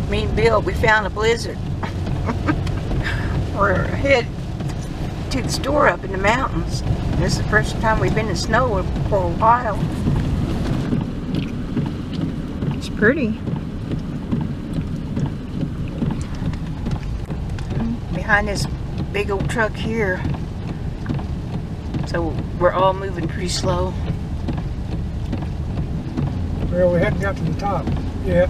Me and Bill, we found a blizzard. We're headed to the store up in the mountains. This is the first time we've been in snow for a while. It's pretty. Behind this big old truck here. So we're all moving pretty slow. Well, we hadn't got to the top yet.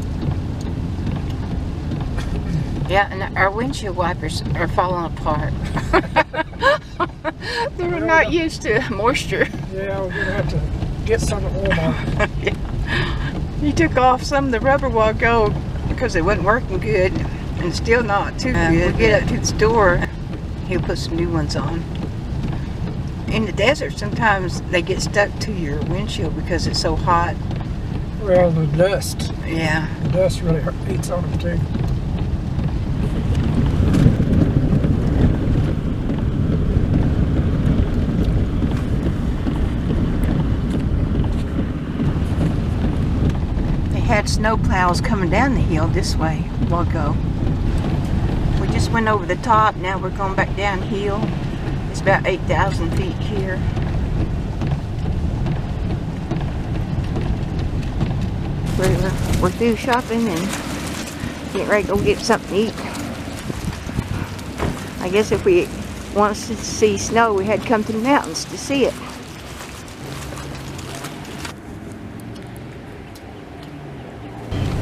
Yeah, and our windshield wipers are falling apart. They're not used to moisture. Yeah, we're gonna have to get some at Walmart. Yeah. He took off some of the rubber while ago because it wasn't working good, and it's still not too good. We get up to the store, he'll put some new ones on. In the desert, sometimes they get stuck to your windshield because it's so hot. Well, the dust. Yeah. The dust really eats on them too. Had snow plows coming down the hill this way a while ago. We just went over the top, now we're going back downhill. It's about 8,000 feet here. We're through shopping and getting ready to go get something to eat. I guess if we want to see snow, we had to come to the mountains to see it.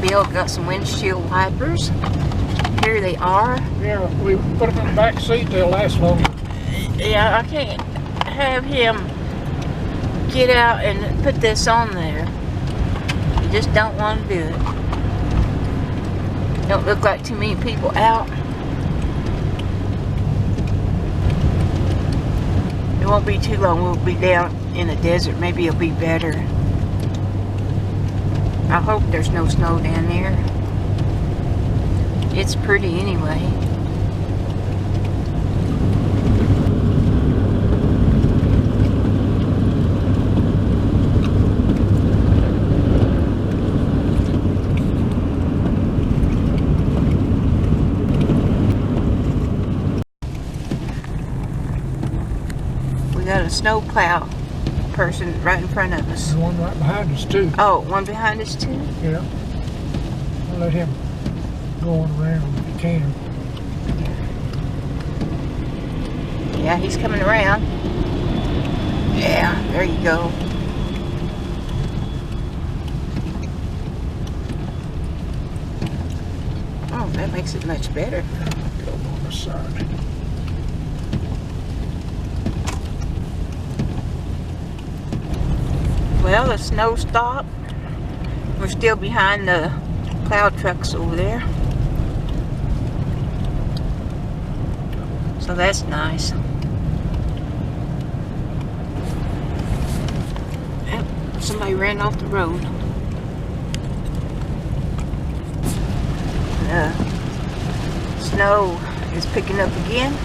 Bill got some windshield wipers. Here they are. Yeah, we put them in the back seat, they'll last longer. Yeah, I can't have him get out and put this on there. You just don't want to do it. Don't look like too many people out. It won't be too long. We'll be down in the desert. Maybe it'll be better. I hope there's no snow down there. It's pretty anyway. We got a snowplow person right in front of us. There's one right behind us too. Oh, one behind us too? Yeah. We'll let him go on around if he can. Yeah, he's coming around. Yeah, there you go. Oh, that makes it much better. Go on the side. Well, the snow stopped. We're still behind the plow trucks over there. So that's nice. Yep, somebody ran off the road. The snow is picking up again.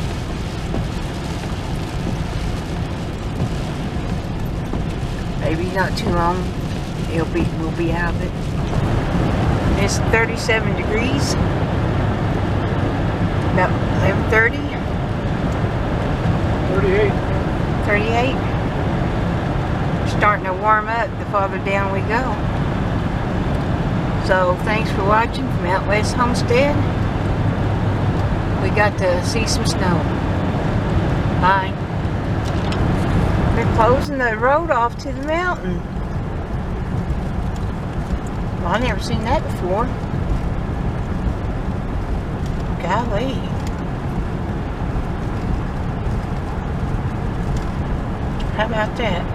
Maybe not too long. We'll be out of it. It's 37 degrees. About 11:30. 38. 38. Starting to warm up the farther down we go. So thanks for watching from out west Homestead. We got to see some snow. Bye. They're closing the road off to the mountain. Well, I've never seen that before. Golly. How about that?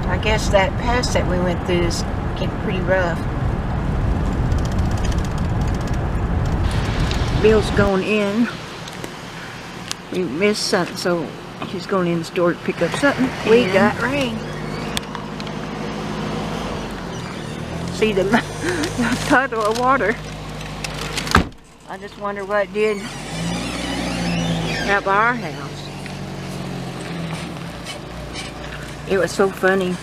I guess that pass that we went through is getting pretty rough. Bill's going in. We missed something, so he's going in the store to pick up something. We got rain. See the puddle of water. I just wonder what it did out by our house. It was so funny.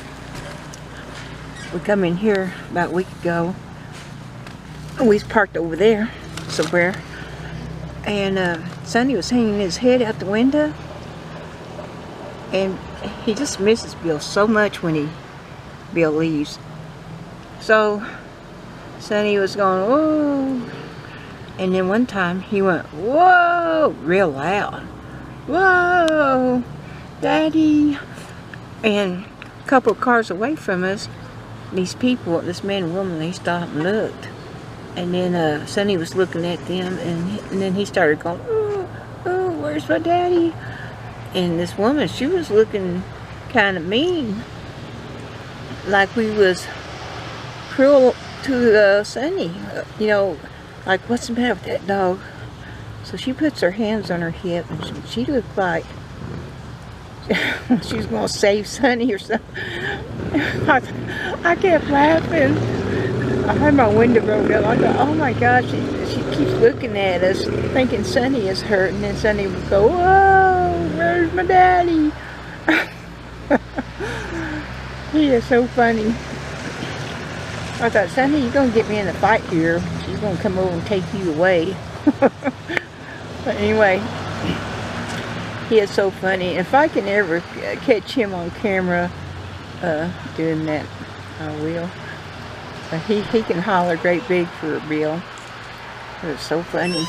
we come in here about a week ago. We was parked over there somewhere. And Sonny was hanging his head out the window. And he just misses Bill so much when Bill leaves. So Sonny was going, whoa. And then one time he went, whoa, real loud. Whoa, Daddy. And a couple of cars away from us, these people, this man and woman, they stopped and looked. And then Sonny was looking at them, and then he started going, oh, oh, where's my daddy? And this woman, she was looking kind of mean, like we was cruel to Sonny, you know, like, what's the matter with that dog? So she puts her hands on her hip, and she looked like she was going to save Sonny or something. I kept laughing. I had my window rolled up. I thought, oh my gosh, she keeps looking at us, thinking Sonny is hurt, and then Sonny would go, whoa, where's my daddy? He is so funny. I thought, Sonny, you're going to get me in a fight here. She's going to come over and take you away. But anyway, he is so funny. If I can ever catch him on camera doing that, I will. But he can holler great big for a Bill. It was so funny.